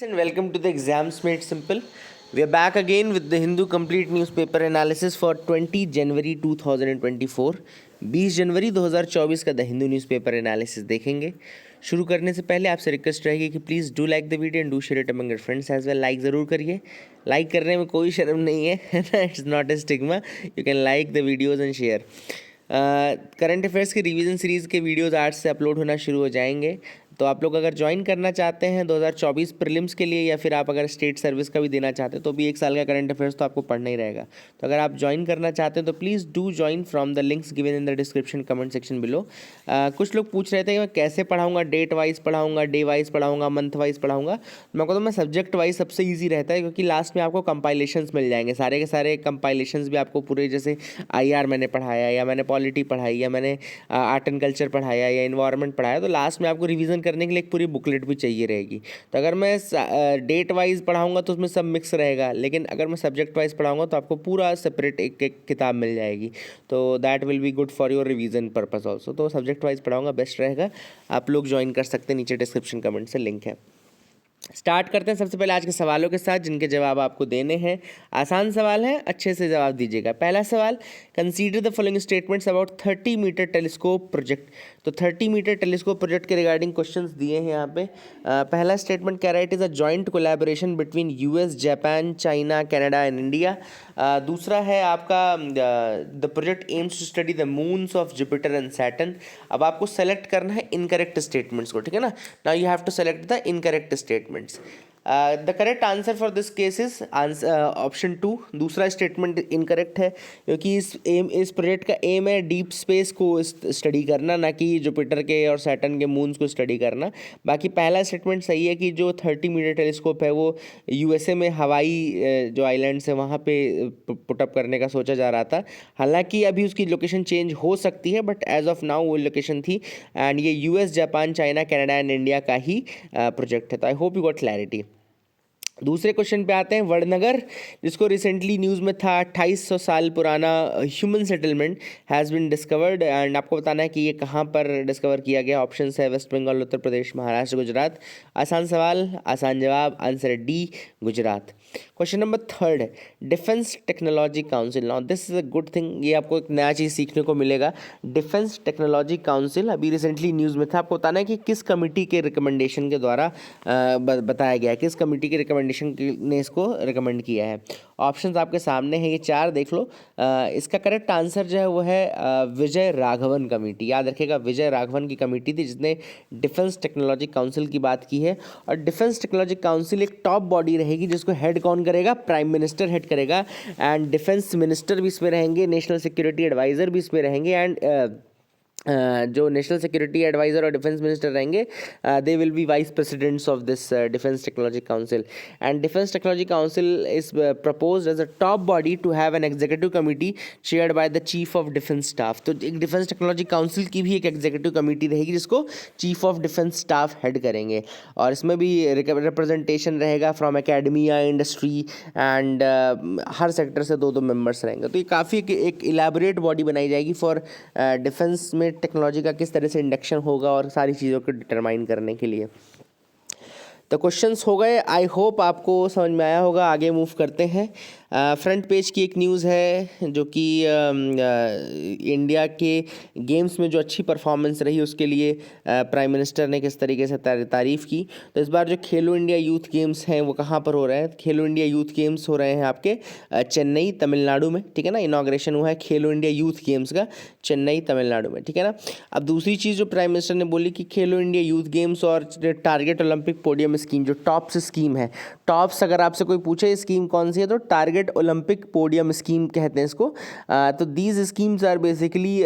And welcome to the Exams Made Simple. We are back again with the Hindu Complete Newspaper Analysis for 20 January 2024. 20 जनवरी 2024 का the Hindu newspaper analysis देखेंगे। शुरू करने से पहले आपसे request रहेगी कि please do like the video and do share it among your friends as well. Like ज़रूर करिए, लाइक करने में कोई शर्म नहीं है, it's not a stigma. You can like the videos and share. Current affairs के रिवीजन सीरीज़ के वीडियोज़ आज से अपलोड होना शुरू हो जाएंगे, तो आप लोग अगर ज्वाइन करना चाहते हैं 2024 प्रीलिम्स के लिए या फिर आप अगर स्टेट सर्विस का भी देना चाहते हैं तो भी एक साल का करंट अफेयर्स तो आपको पढ़ना ही रहेगा। तो अगर आप ज्वाइन करना चाहते हैं तो please do join from the links given in the description comment section below. कुछ लोग पूछ रहे थे कि मैं कैसे पढ़ाऊँगा, डेट वाइज पढ़ाऊँगा, डे वाइज पढ़ाऊँगा, मंथ वाइज पढ़ाऊँगा। मैं कहता हूँ मैं सब्जेक्ट वाइज सबसे ईजी रहता है, क्योंकि लास्ट में आपको कंपाइलेशंस मिल जाएंगे, सारे के सारे कंपाइलेशंस भी आपको पूरे, जैसे IR मैंने पढ़ाया या मैंने पॉलिटी पढ़ाई या मैंने आर्ट एंड कल्चर पढ़ाया या इन्वायरमेंट पढ़ाया, तो लास्ट में आपको रिवीजन करने के लिए एक पूरी बुकलेट भी चाहिए रहेगी। तो अगर मैं डेट वाइज पढ़ाऊंगा तो उसमें सब मिक्स रहेगा, लेकिन अगर मैं सब्जेक्ट वाइज पढ़ाऊंगा तो आपको पूरा सेपरेट एक एक किताब मिल जाएगी। तो that will be good for your revision purpose also. तो सब्जेक्ट वाइज पढ़ाऊंगा, बेस्ट रहेगा। आप लोग ज्वाइन कर सकते हैं, नीचे डिस्क्रिप्शन कमेंट से लिंक है। स्टार्ट करते हैं सबसे पहले आज के सवालों के साथ, जिनके जवाब आपको देने हैं। आसान सवाल है, अच्छे से जवाब दीजिएगा। पहला सवाल, consider the following statements about 30 meter telescope project. तो 30 मीटर टेलीस्कोप प्रोजेक्ट के रिगार्डिंग क्वेश्चंस दिए हैं यहाँ पे। पहला स्टेटमेंट कह रहा है it is a joint collaboration between US, Japan, China, Canada and India. दूसरा है आपका the project aims to study the moons of Jupiter and Saturn. अब आपको सेलेक्ट करना है इनकरेक्ट स्टेटमेंट्स को, ठीक है ना। Now you have to select the incorrect statements. The correct answer for this case is option 2। दूसरा स्टेटमेंट इनकरेक्ट है, क्योंकि इस प्रोजेक्ट का एम है डीप स्पेस को स्टडी करना, ना कि जुपिटर के और सैटर्न के मून्स को स्टडी करना। बाकी पहला स्टेटमेंट सही है कि जो 30 मीटर टेलीस्कोप है वो USA में हवाई जो आइलैंड्स है वहाँ पे पुटअप करने का सोचा जा रहा था। हालांकि अभी उसकी लोकेशन चेंज हो सकती है, बट एज ऑफ नाउ वो लोकेशन थी। एंड ये US, Japan, China, Canada and India का ही प्रोजेक्ट है। तो I hope you got clarity. दूसरे क्वेश्चन पे आते हैं। वड़नगर, जिसको रिसेंटली न्यूज़ में था, 2800 साल पुराना human settlement has been discovered. And आपको बताना है कि ये कहाँ पर डिस्कवर किया गया। ऑप्शन है वेस्ट बंगाल, उत्तर प्रदेश, महाराष्ट्र, गुजरात। आसान सवाल, आसान जवाब, answer D, Gujarat. Question number 3, defence technology council. Now this is a good thing, ये आपको एक नया चीज़ सीखने को मिलेगा। डिफेंस टेक्नोलॉजी काउंसिल अभी रिसेंटली न्यूज़ में था। आपको बताना है कि किस कमेटी के रिकमेंडेशन के द्वारा बताया गया है, किस कमेटी के रिकमेंडेशन ने इसको रिकमेंड किया है। ऑप्शंस आपके सामने हैं, ये 4 देख लो। इसका करेक्ट आंसर जो है वो है विजय राघवन कमेटी। याद रखिएगा, विजय राघवन की कमेटी थी जिसने डिफेंस टेक्नोलॉजी काउंसिल की बात की है। और डिफेंस टेक्नोलॉजी काउंसिल एक टॉप बॉडी रहेगी, जिसको हेड कौन करेगा? प्राइम मिनिस्टर हेड करेगा। एंड डिफेंस मिनिस्टर भी इसमें रहेंगे, नेशनल सिक्योरिटी एडवाइज़र भी इसमें रहेंगे, एंड जो नेशनल सिक्योरिटी एडवाइज़र और डिफेंस मिनिस्टर रहेंगे, they will be vice presidents of this defence technology council. And defence technology council is proposed as a top body to have an executive committee chaired by the chief of defence staff. तो एक defence technology council की भी एक executive committee रहेगी, जिसको chief of defence staff head करेंगे। और इसमें भी रिप्रेजेंटेशन रहेगा from academia, industry and her sector से 2-2 मेंबर्स रहेंगे। तो ये काफ़ी एक इलेबोरेट बॉडी बनाई जाएगी फॉर डिफेंस में टेक्नोलॉजी का किस तरह से इंडक्शन होगा और सारी चीज़ों को डिटरमाइन करने के लिए। तो क्वेश्चंस हो गए, आई होप आपको समझ में आया होगा। आगे मूव करते हैं। फ्रंट पेज की एक न्यूज़ है जो कि इंडिया के गेम्स में जो अच्छी परफॉर्मेंस रही उसके लिए प्राइम मिनिस्टर ने किस तरीके से तारीफ़ की। तो इस बार जो खेलो इंडिया यूथ गेम्स हैं वो कहाँ पर हो रहे हैं? खेलो इंडिया यूथ गेम्स हो रहे हैं आपके चेन्नई, तमिलनाडु में, ठीक है ना। इनॉग्रेशन हुआ है खेलो इंडिया यूथ गेम्स का चेन्नई, तमिलनाडु में, ठीक है ना। अब दूसरी चीज़ जो प्राइम मिनिस्टर ने बोली कि खेलो इंडिया यूथ गेम्स और टारगेट ओलंपिक पोडियम स्कीम, जो टॉप्स स्कीम है, टॉप्स अगर आपसे कोई पूछे स्कीम कौन सी है तो टारगेट ओलंपिक पोडियम स्कीम कहते हैं इसको। तो these schemes are basically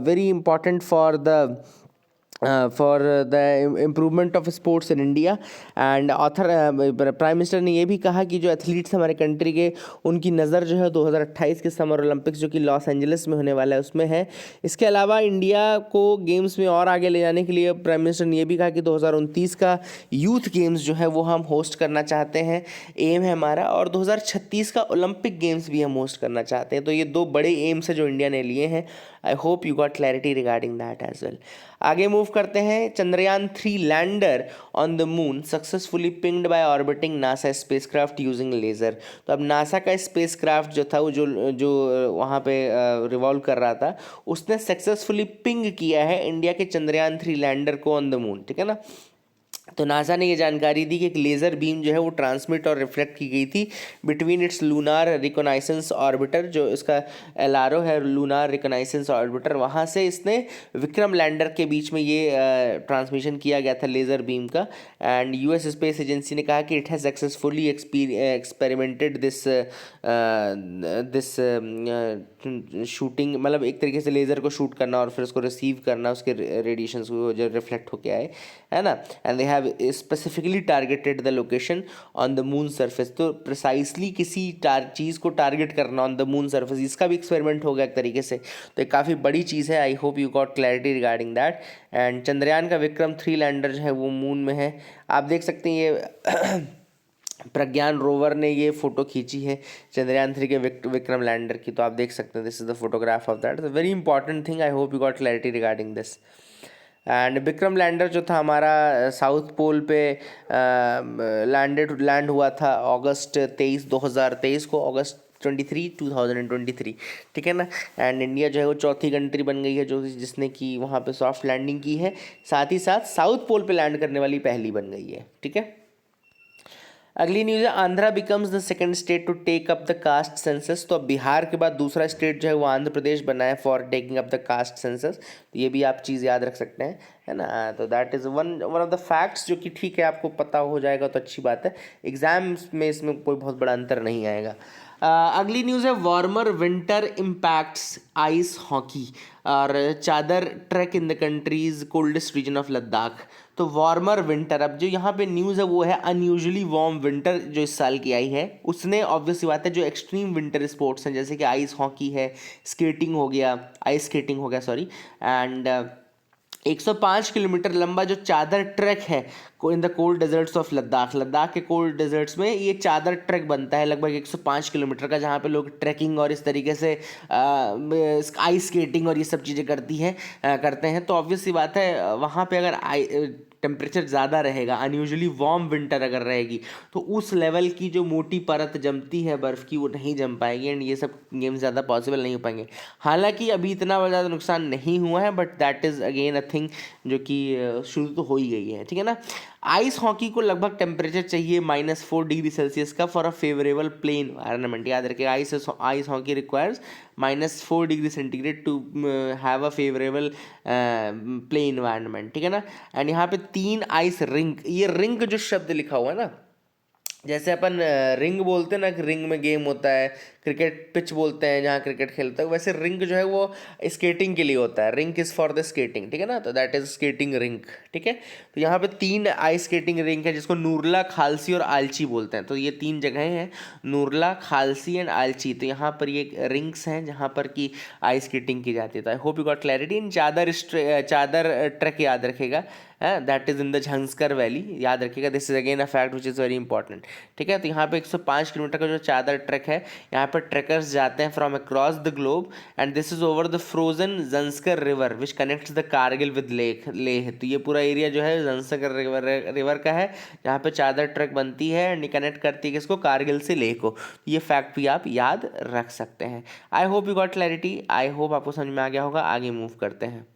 very important for the improvement of sports in India. And prime minister ने ये भी कहा कि जो एथलीट्स हमारे कंट्री के, उनकी नज़र जो है 2028 के समर ओलंपिक्स जो कि लॉस एंजलिस में होने वाला है उसमें है। इसके अलावा इंडिया को गेम्स में और आगे ले जाने के लिए प्राइम मिनिस्टर ने ये भी कहा कि 2029 का यूथ गेम्स जो है वो हम होस्ट करना चाहते हैं, एम है हमारा। और 2036 का ओलंपिक गेम्स भी हम होस्ट करना चाहते हैं। तो ये 2 बड़े एम्स है जो इंडिया ने लिए हैं। I hope you got clarity regarding that as well. आगे मूव करते हैं। Chandrayaan 3 lander on the moon successfully pinged by orbiting NASA spacecraft using laser. तो अब नासा का स्पेसक्राफ्ट जो था वो जो जो वहाँ पे रिवॉल्व कर रहा था, उसने सक्सेसफुली पिंग किया है इंडिया के चंद्रयान 3 लैंडर को ऑन द मून, ठीक है ना। तो नासा ने ये जानकारी दी कि एक लेज़र बीम जो है वो ट्रांसमिट और रिफ्लेक्ट की गई थी बिटवीन इट्स लूनार रिकोनाइसेंस ऑर्बिटर, जो इसका LRO है, लूनार रिकोनाइसेंस ऑर्बिटर, वहाँ से इसने विक्रम लैंडर के बीच में ये ट्रांसमिशन किया गया था लेज़र बीम का। एंड US स्पेस एजेंसी ने कहा कि it has successfully experimented this shooting, मतलब एक तरीके से लेज़र को शूट करना और फिर उसको रिसीव करना, उसके रेडिएशंस को जो रिफ्लेक्ट होके आए, है ना। And they have specifically targeted the location on the moon surface. तो प्रिसाइसली किसी चीज़ को टारगेट करना ऑन द मून सरफेस, इसका भी एक्सपेरिमेंट हो गया एक तरीके से। तो एक काफ़ी बड़ी चीज़ है। I hope you got clarity regarding that. And Chandrayaan का विक्रम 3 लैंडर जो है वो मून में है। आप देख सकते हैं ये प्रज्ञान रोवर ने ये फोटो खींची है चंद्रयान 3 के विक्रम लैंडर की। तो आप देख सकते हैं, this is the photograph of that. Very important thing. I hope you got clarity regarding this. And Vikram lander जो था हमारा साउथ पोल पे लैंड हुआ था अगस्त 23, 2023 को, अगस्त 2023, ठीक है ना। एंड इंडिया जो है वो चौथी कंट्री बन गई है जो जिसने की वहाँ पे सॉफ्ट लैंडिंग की है, साथ ही साथ साउथ पोल पे लैंड करने वाली पहली बन गई है, ठीक है। अगली न्यूज़ है, Andhra becomes the second state to take up the caste census. तो अब बिहार के बाद दूसरा स्टेट जो है वो आंध्र प्रदेश बना है for taking up the caste census. तो ये भी आप चीज़ याद रख सकते हैं, है ना। तो that is one of the facts जो कि ठीक है, आपको पता हो जाएगा तो अच्छी बात है। एग्जाम्स में इसमें कोई बहुत बड़ा अंतर नहीं आएगा। अगली न्यूज़ है, warmer winter impacts ice hockey और Chadar trek in the country's coldest region of Ladakh. तो वार्मर विंटर, अब जो यहाँ पे न्यूज़ है वो है अनयूजुअली वार्म विंटर जो इस साल की आई है, उसने ऑब्वियसली बात है जो एक्सट्रीम विंटर स्पोर्ट्स हैं जैसे कि आइस हॉकी है, स्केटिंग हो गया, आइस स्केटिंग हो गया सॉरी, एंड 105 किलोमीटर लंबा जो चादर ट्रैक है in the cold desserts of Ladakh. Ladakh के कोल्ड डेजर्ट्स में ये चादर ट्रैक बनता है लगभग 105 किलोमीटर का, जहाँ पे लोग ट्रैकिंग और इस तरीके से आइस स्केटिंग और ये सब चीज़ें करते हैं। तो ऑब्वियस सी बात है वहाँ पे अगर टेम्परेचर ज़्यादा रहेगा, अनयूजुअली वार्म विंटर अगर रहेगी, तो उस लेवल की जो मोटी परत जमती है बर्फ़ की वो नहीं जम पाएगी एंड ये सब गेम्स ज़्यादा पॉसिबल नहीं हो पाएंगे। हालांकि अभी इतना ज़्यादा नुकसान नहीं हुआ है, but that is again a thing जो कि शुरू तो हो ही गई है, ठीक है ना। आइस हॉकी को लगभग टेम्परेचर चाहिए -4 डिग्री सेल्सियस का for a favourable play environment. याद रखिए, ice hockey requires -4 degree centigrade to have a favourable play environment, ठीक है ना। एंड यहाँ पे 3 आइस रिंक, ये रिंक जो शब्द लिखा हुआ है ना, जैसे अपन रिंग बोलते हैं ना कि रिंग में गेम होता है, क्रिकेट पिच बोलते हैं जहाँ क्रिकेट खेलता है, वैसे रिंग जो है वो स्केटिंग के लिए होता है। Ring is for the skating, ठीक है ना। तो दैट इज़ स्केटिंग रिंक, ठीक है। तो यहाँ पे 3 आइस स्केटिंग रिंक है जिसको नूरला, खालसी और आलची बोलते हैं। तो ये 3 जगहें हैं, नूरला, खालसी एंड आलची। तो यहाँ पर ये रिंग्स हैं जहाँ पर की आइस स्केटिंग की जाती है। तो I hope you got clarity. In Chadar trek याद रखेगा, that is in the Zanskar valley, याद रखिएगा। This is again a fact which is very important, ठीक है। तो यहाँ पे 105 किलोमीटर का जो चादर ट्रैक है, यहाँ पर ट्रैकर्स जाते हैं from across the globe and this is over the frozen Zanskar river which connects the Kargil with Leh. तो ये पूरा एरिया जो है जंस्कर रिवर का है जहाँ पे चादर ट्रैक बनती है एंड कनेक्ट करती है किसको, कारगिल से लेह को। ये फैक्ट भी आप याद रख सकते हैं। I hope you got clarity, I hope आपको समझ में आ गया होगा। आगे मूव करते हैं।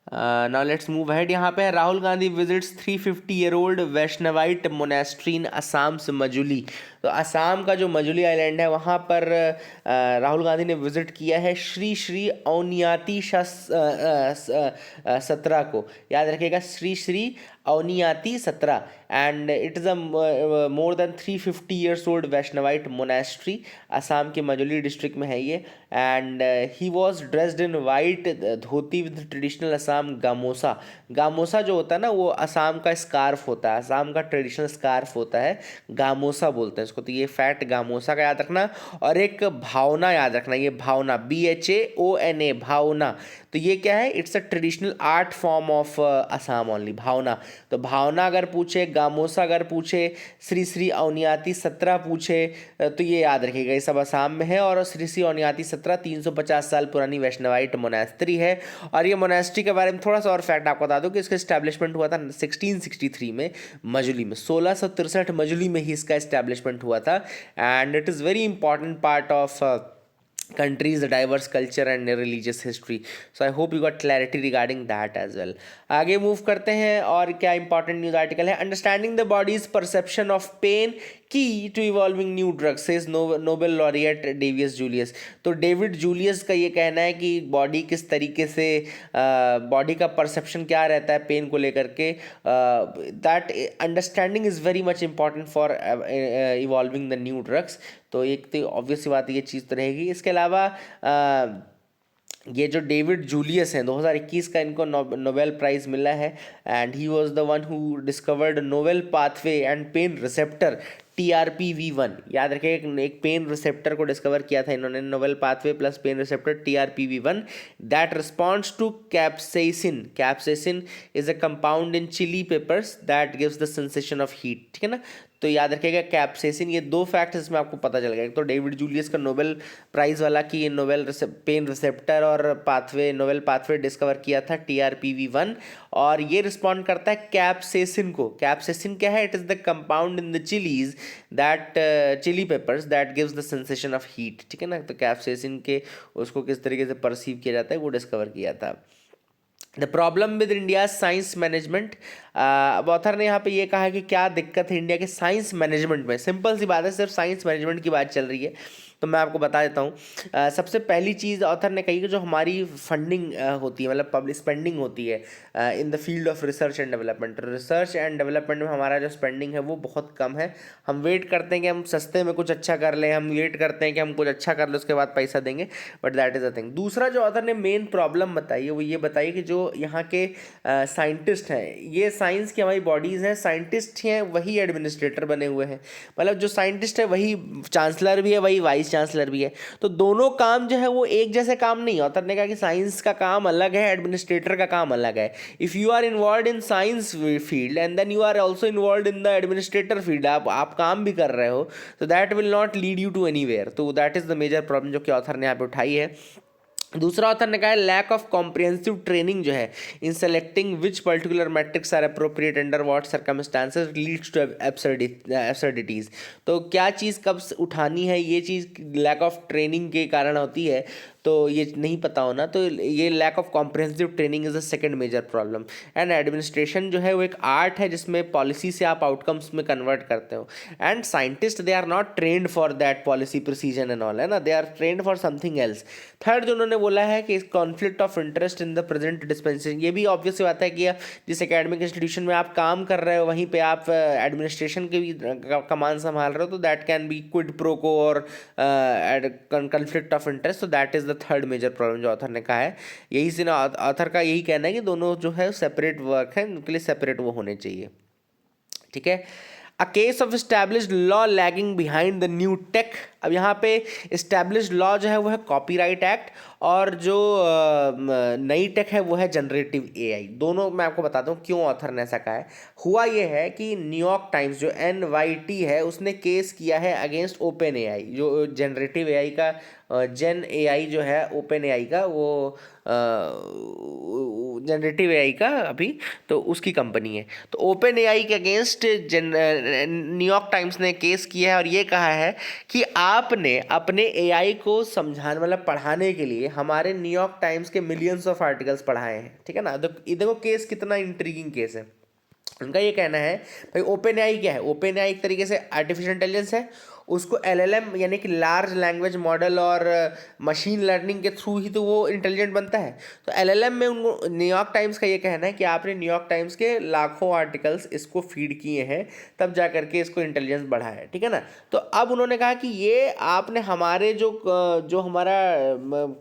Now let's move ahead. यहाँ पे है, Rahul Gandhi visits 350-year-old Vaishnavite monastery इन असम से मजुली। तो असम का जो मजुली आइलैंड है वहाँ पर राहुल गांधी ने विजिट किया है श्री श्री अवनियाती सत्रह को। याद रखिएगा, Shri Shri Auniati 17 and it is a more than 350 years old Vaishnavite monastery. Assam के मजुली डिस्ट्रिक्ट में है ये। And he was dressed in white dhoti with traditional Assam gamosa. Gamosa जो होता है ना वो असम का स्कार्फ होता है, असम का ट्रेडिशनल स्कार्फ होता है, गामोसा बोलते हैं इसको। तो ये फैक्ट गामोसा का याद रखना। और एक भावना याद रखना, ये भावना BHAONA भावना। तो ये क्या है, it's a traditional art form of Assam only, Bhavna. तो भावना अगर पूछे, गामोसा अगर पूछे, श्री श्री अवनियाती 17 पूछे तो ये याद रखिएगा, ये सब असम में है। और श्री श्री अवनियाती 17 350 साल पुरानी वैष्णवाइट मोनेस्ट्री है। और ये मोनेस्ट्री के बारे में थोड़ा सा और फैक्ट आपको बता दूं कि इसका एस्टैब्लिशमेंट हुआ था 1663 में मजुली में, 1663 मजुली में ही इसका एस्टैब्लिशमेंट हुआ था। And it is very important part of countries diverse culture and religious history. So I hope you got clarity regarding that as well. आगे मूव करते हैं और क्या इंपॉर्टेंट न्यूज आर्टिकल है, understanding the body's perception of pain key to evolving new drugs says Nobel laureate David Julius. तो David Julius का ये कहना है कि बॉडी किस तरीके से, बॉडी का परसेप्शन क्या रहता है पेन को लेकर के, that understanding is very much important for evolving the new drugs. तो एक तो ऑब्वियस बात ये चीज़ तो रहेगी। इसके अलावा ये जो डेविड जूलियस हैं 2021 का इनको नोबेल प्राइज़ मिला है। And he was the one who discovered novel pathway and pain receptor TRPV1। याद रखिए एक पेन रिसेप्टर को डिस्कवर किया था इन्होंने, novel pathway plus pain receptor TRPV1 that responds to capsaicin. Capsaicin is a compound in chili peppers that gives the sensation of heat, ठीक है ना। तो याद रखिएगा कैप्सेसिन, ये दो फैक्ट्स इसमें आपको पता चल गया। एक तो डेविड जूलियस का नोबेल प्राइज़ वाला कि ये नोवेल पेन रिसेप्टर और पाथवे, नोवेल पाथवे डिस्कवर किया था TRPV1, और ये रिस्पॉन्ड करता है कैप्सेसिन को। कैप्सेसिन क्या है, it is the compound in the chilies that chili peppers that gives the sensation of heat, ठीक है ना। तो कैप्सेसिन के उसको किस तरीके से परसीव किया जाता है वो डिस्कवर किया था। The problem with India science management, अब ऑथर ने यहाँ पे ये कहा है कि क्या दिक्कत है इंडिया के साइंस मैनेजमेंट में। सिंपल सी बात है, सिर्फ साइंस मैनेजमेंट की बात चल रही है, तो मैं आपको बता देता हूँ। सबसे पहली चीज़ ऑथर ने कही कि जो हमारी फंडिंग होती है, मतलब पब्लिक स्पेंडिंग होती है in the field of research and development, research and development में हमारा जो स्पेंडिंग है वो बहुत कम है। हम वेट करते हैं कि हम सस्ते में कुछ अच्छा कर लें, हम वेट करते हैं कि हम कुछ अच्छा कर लें उसके बाद पैसा देंगे, but that is a thing. दूसरा जो ऑथर ने मेन प्रॉब्लम बताई है वो ये बताई कि जो यहाँ के साइंटिस्ट हैं, ये साइंस की हमारी बॉडीज़ हैं, साइंटिस्ट हैं वही एडमिनिस्ट्रेटर बने हुए हैं, मतलब जो साइंटिस्ट है वही चांसलर भी है, वही वाइस चांसलर भी है। तो दोनों काम जो है वो एक जैसे काम नहीं है। ऑथर ने कहा कि साइंस का काम अलग है, एडमिनिस्ट्रेटर का काम अलग है। If you are involve in science field and then you are also involve in the administrator field, आप काम भी कर रहे हो, तो that will not lead you to anywhere. तो that is the major problem जो कि ऑथर ने यहाँ पे उठाई है। दूसरा ऑथर ने कहा है लैक ऑफ कॉम्प्रिहेंसिव ट्रेनिंग जो है in selecting which particular matrix are appropriate under what circumstances leads to absurdities. तो क्या चीज़ कब उठानी है, ये चीज़ लैक ऑफ ट्रेनिंग के कारण होती है, तो ये नहीं पता होना, तो ये lack of comprehensive training is the second major problem. And administration जो है वो एक आर्ट है जिसमें पॉलिसी से आप आउटकम्स में कन्वर्ट करते हो, and scientist they are not trained for that policy precision and all, है ना, they are trained for something else. Third जो उन्होंने बोला है कि conflict of interest in the present dispensation, ये भी ऑब्वियस सी बात है कि जिस एकेडमिक इंस्टीट्यूशन में आप काम कर रहे हो वहीं पे आप एडमिनिस्ट्रेशन के भी कमान संभाल रहे हो, तो that can be quid pro quo और कॉन्फ्लिक्ट ऑफ इंटरेस्ट। तो that is the third major problem जो ऑथर ने कहा है। यही से ना ऑथर का यही कहना है कि दोनों जो है सेपरेट वर्क है, उनके लिए सेपरेट वो होने चाहिए, ठीक है। A case of established law lagging behind the new take. अब यहाँ पे इस्टेब्लिश्ड लॉ जो है वो है कॉपीराइट एक्ट, और जो नई टेक है वो है जनरेटिव एआई। दोनों मैं आपको बताता हूँ क्यों ऑथर ने ऐसा कहा है। हुआ ये है कि न्यूयॉर्क टाइम्स जो NYT है उसने केस किया है अगेंस्ट ओपन एआई, जो जनरेटिव एआई का जेन एआई जो है ओपन एआई का, वो जनरेटिव एआई का अभी तो उसकी कंपनी है। तो ओपन एआई के अगेंस्ट न्यूयॉर्क टाइम्स ने केस किया है और ये कहा है कि आपने अपने एआई को समझाने, मतलब पढ़ाने के लिए हमारे न्यूयॉर्क टाइम्स के मिलियंस ऑफ आर्टिकल्स पढ़ाए हैं, ठीक है ना। तो ये देखो केस कितना इंट्रीगिंग केस है। उनका ये कहना है भाई ओपन एआई क्या है, ओपन एआई एक तरीके से आर्टिफिशियल इंटेलिजेंस है, उसको LLM यानी कि लार्ज लैंग्वेज मॉडल और मशीन लर्निंग के थ्रू ही तो वो इंटेलिजेंट बनता है। तो LLM में उनको न्यूयॉर्क टाइम्स का ये कहना है कि आपने न्यूयॉर्क टाइम्स के लाखों आर्टिकल्स इसको फीड किए हैं तब जा करके इसको इंटेलिजेंस बढ़ा है, ठीक है ना। तो अब उन्होंने कहा कि ये आपने हमारे जो हमारा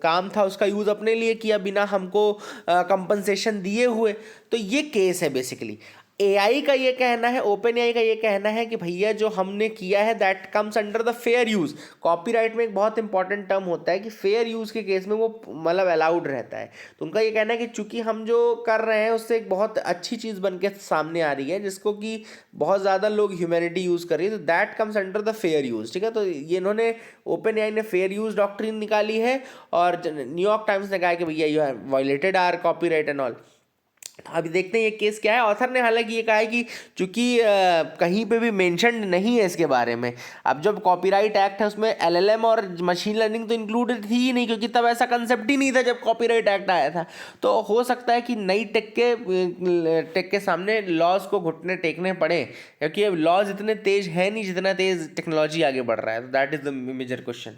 काम था उसका यूज़ अपने लिए किया बिना हमको कंपनसेशन दिए हुए, तो ये केस है बेसिकली। एआई का ये कहना है, ओपन एआई का ये कहना है कि भैया जो हमने किया है that comes under the fair use. Copyright में एक बहुत इंपॉर्टेंट टर्म होता है कि फेयर यूज़ के केस में वो मतलब अलाउड रहता है। तो उनका ये कहना है कि चूंकि हम जो कर रहे हैं उससे एक बहुत अच्छी चीज़ बन के सामने आ रही है जिसको कि बहुत ज़्यादा लोग ह्यूमैनिटी यूज़ कर रही है, तो that comes under the fair use. ठीक है, तो ये इन्होंने ओपन एआई ने फेयर यूज़ डॉक्ट्रिन निकाली है और न्यूयॉर्क टाइम्स ने कहा कि भैया you have violated our copyright and all. अभी देखते हैं ये केस क्या है। ऑथर ने हालांकि ये कहा है कि चूंकि कहीं पे भी मेंशन नहीं है इसके बारे में, अब जब कॉपीराइट एक्ट है उसमें एलएलएम और मशीन लर्निंग तो इंक्लूडेड थी ही नहीं, क्योंकि तब ऐसा कंसेप्ट ही नहीं था जब कॉपीराइट एक्ट आया था। तो हो सकता है कि नई टेक के सामने लॉज को घुटने टेकने पड़े, क्योंकि अब लॉज इतने तेज है नहीं जितना तेज टेक्नोलॉजी आगे बढ़ रहा है। तो that is the major question.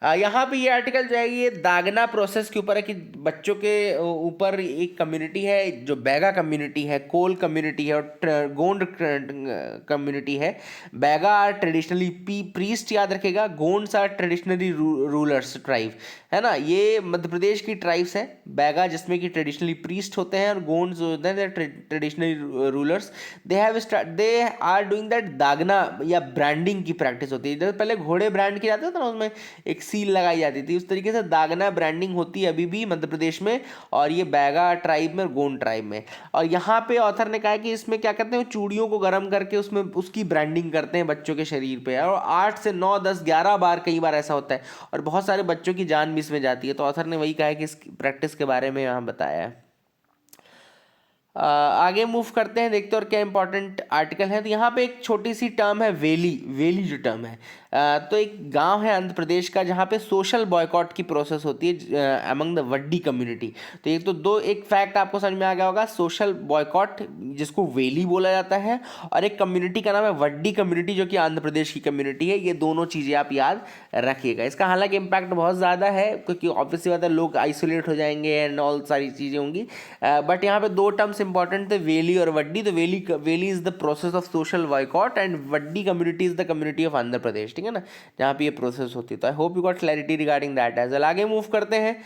यहाँ पे ये आर्टिकल जो है ये दागना प्रोसेस के ऊपर है कि बच्चों के ऊपर एक कम्युनिटी है जो बैगा कम्युनिटी है, कोल कम्युनिटी है और गोंड कम्युनिटी है। बैगा आर ट्रेडिशनली प्रीस्ट, याद रखेगा, Gonds are traditionally rulers tribe, है ना। ये मध्य प्रदेश की ट्राइब्स है, बैगा जिसमें कि ट्रेडिशनली प्रीस्ट होते हैं और गोंड्स होते हैं traditionally rulers. They are doing that दागना या ब्रांडिंग की प्रैक्टिस होती है। जैसे पहले घोड़े ब्रांड किया जाता था ना, उसमें एक सील लगाई जाती थी, उस तरीके से दागना ब्रांडिंग होती है अभी भी मध्य प्रदेश में, और ये बैगा ट्राइब में और गोंड ट्राइब में। और यहाँ पे ऑथर ने कहा कि इसमें क्या कहते हैं, चूड़ियों को गर्म करके उसमें उसकी ब्रांडिंग करते हैं बच्चों के शरीर पे, और 8 से 9 10 11 बार कई बार ऐसा होता है, और बहुत सारे बच्चों की जान भी इसमें जाती है। तो ऑथर ने वही कहा है कि इस प्रैक्टिस के बारे में यहाँ बताया है। आगे मूव करते हैं, देखते हैं और क्या इंपॉर्टेंट आर्टिकल है। तो यहाँ पे एक छोटी सी टर्म है वेली। वेली जो टर्म है, तो एक गांव है आंध्र प्रदेश का जहाँ पे सोशल बॉयकॉट की प्रोसेस होती है अमंग द वड्डी कम्युनिटी। तो एक फैक्ट आपको समझ में आ गया होगा, सोशल बॉयकॉट जिसको वेली बोला जाता है, और एक कम्युनिटी का नाम है वड्डी कम्युनिटी जो कि आंध्र प्रदेश की कम्युनिटी है। ये दोनों चीज़ें आप याद रखिएगा। इसका हालांकि इम्पैक्ट बहुत ज़्यादा है क्योंकि ऑब्वियसली बात है लोग आइसोलेट हो जाएंगे एंड ऑल सारी चीज़ें होंगी, बट यहाँ पे दो टर्म्स इंपॉर्टेंट थे, वेली और वड्डी। तो Veli is the process of social boycott and Vaddi community is the community of Andhra Pradesh, ठीक है ना, जहाँ पे ये प्रोसेस होती है। तो I hope you got clarity regarding that as well. आगे मूव करते हैं।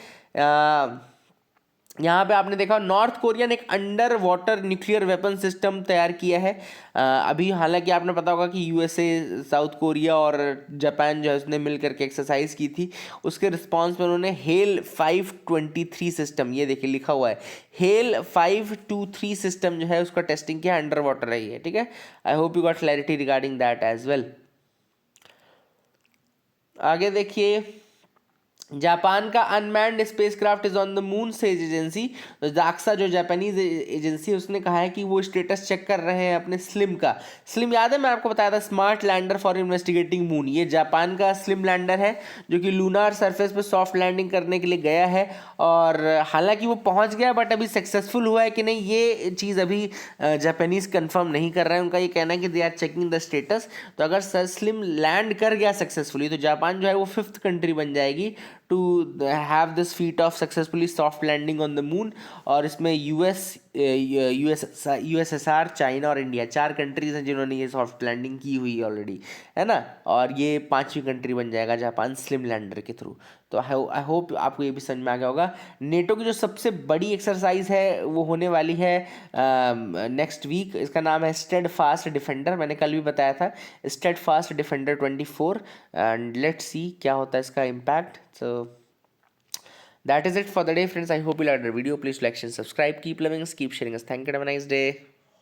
यहाँ पे आपने देखा नॉर्थ कोरिया ने एक under water nuclear weapon system तैयार किया है। अभी हालांकि आपने पता होगा कि यूएसए, साउथ कोरिया और जापान जो है उसने मिल करके एक्सरसाइज की थी, उसके रिस्पांस में उन्होंने हेल 523 सिस्टम, ये देखिए लिखा हुआ है हेल 523 सिस्टम जो है उसका टेस्टिंग किया, अंडर वाटर है ये, ठीक है। I hope you got clarity regarding that as well. आगे देखिए, जापान का unmanned spacecraft is on the moon says agency. तो जाक्सा जो जापानीज एजेंसी है उसने कहा है कि वो स्टेटस चेक कर रहे हैं अपने स्लिम का। स्लिम याद है मैं आपको बताया था, smart lander for investigating moon. ये जापान का स्लिम लैंडर है जो कि लूनार सरफेस पे सॉफ्ट लैंडिंग करने के लिए गया है, और हालांकि वो पहुंच गया बट अभी सक्सेसफुल हुआ है कि नहीं ये चीज़ अभी जापानीज कंफर्म नहीं कर रहे हैं। उनका ये कहना है कि they are checking the status. तो अगर स्लिम लैंड कर गया सक्सेसफुली तो जापान जो है वो 5th कंट्री बन जाएगी to have this feat of successfully soft landing on the moon। और इसमें यूएसएसआर, चाइना और इंडिया 4 कंट्रीज हैं जिन्होंने ये सॉफ्ट लैंडिंग की हुई है ऑलरेडी, है ना, और ये 5वीं कंट्री बन जाएगा जापान स्लिम लैंडर के थ्रू। तो आई होप आपको ये भी समझ में आ गया होगा। नेटो की जो सबसे बड़ी एक्सरसाइज है वो होने वाली है नेक्स्ट वीक। इसका नाम है स्टेड फास्ट डिफेंडर, मैंने कल भी बताया था, Steadfast Defender 24, and let's see क्या होता है इसका impact. So that is it for the day, friends. I hope you liked the video. Please like and subscribe. Keep loving us, keep sharing us. Thank you. Have a nice day.